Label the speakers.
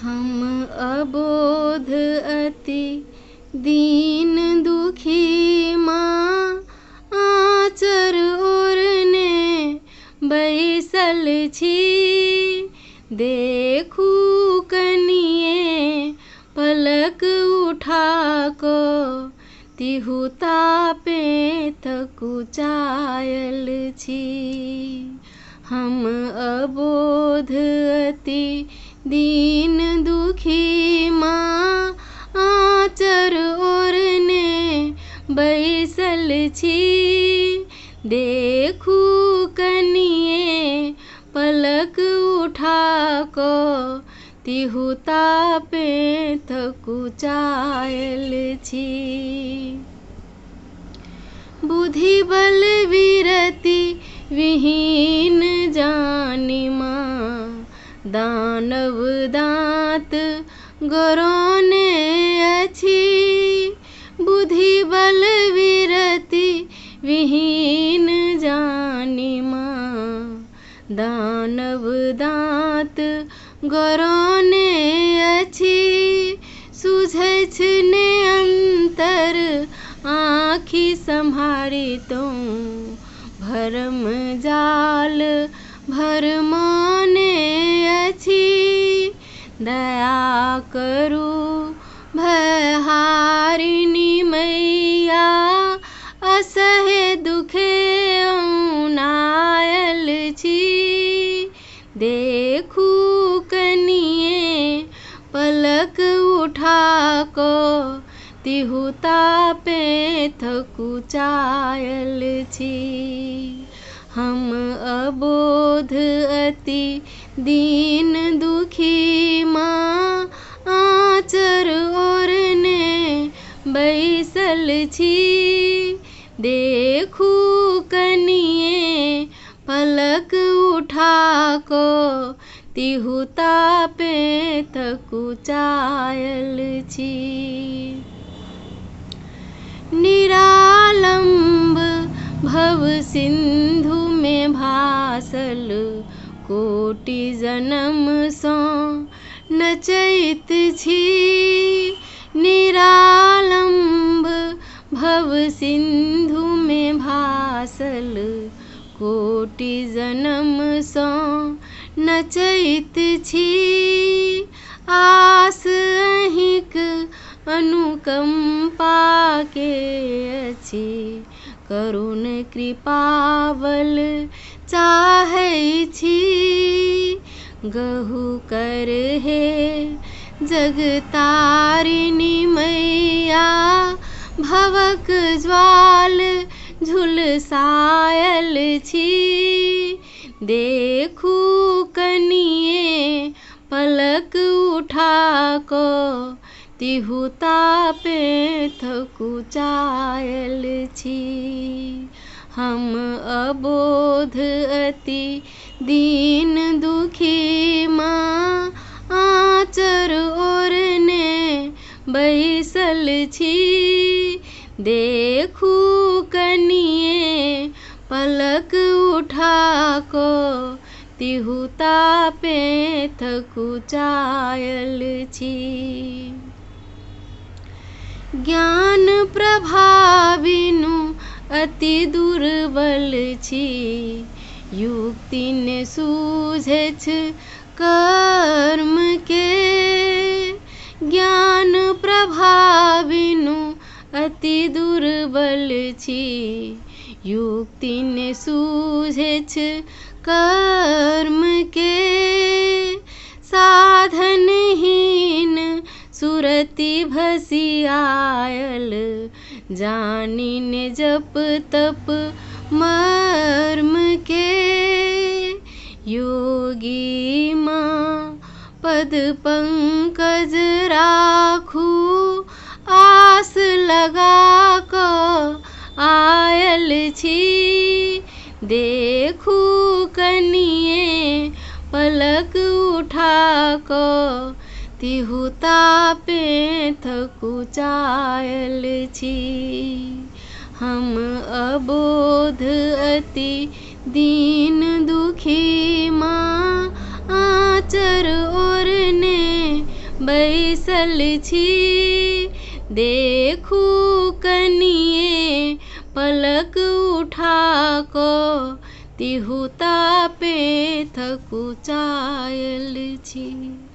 Speaker 1: हम अबोध अति दीन दुखी माँ आचर ओरने बैसल छी। देखू कनिए पलक उठा को तिहु तापे थकुचायल छी। हम अबोध अति दीन दुखी माँ आचर ओरने बैसल छी। देखू कनिए पलक उठा को तिहु तापे थकुचायल छी। बुद्धि बल विरति विहीन जानी माँ दानव दाँत गरौने अछि। बुद्धि बल विरति विहीन जानी माँ दानव दाँत गरौने अछि। सुझै ने अंतर आँखि सम्हारी तो भरम जाल भरमाने अछि। दया करू भयहारिणी मैया असहे दुखे औनायल छी। देखू कनिए पलक उठा को तिहु तापे थकुचायल छी। हम अबोध अति दीन दुखी माँ आचर ओरने बैसल छी। देखू कनिए पलक उठा को तिहु तापे थकुचायल छी। निरालंब भव सिंधु में भासल कोटि जन्म सो नचैत छी। निरालंब भव सिंधु में भासल कोटि जन्म सो नचैत छी। आस अहिक अनुकंपा के अछि करुण कृपावल चाहै छी। गहु कर हे जगतारिणी मैया भवक ज्वाल झुलसायल छी। देखू कनिए पलक उठा को तिहु तापे थकुचायल छी। हम अबोध अति दीन दुखी माँ आचर ओरने बैसल छी। देखू कनिए पलक उठा को तिहु तापे थकुचायल छी। ज्ञान प्रभाविनु अति दुर्बल छी। युक्ति ने सूझैछ कर्म के। ज्ञान प्रभाविनु अति दुर्बल छी। युक्ति ने सूझैछ कर्म के। साधनहीन सुरति भसियायल जानी ने जप तप मर्म के। योगी माँ पद पंकज राखू आस लगा को आयल छी। देखू कनिए पलक उठा को तिहु तापे थकुचायल छी। हम अबोध अति दीन दुखी माँ आचर ओरने बैसल छी देखू कनिए पलक उठा कऽ तिहुता पे थकुचायल छी।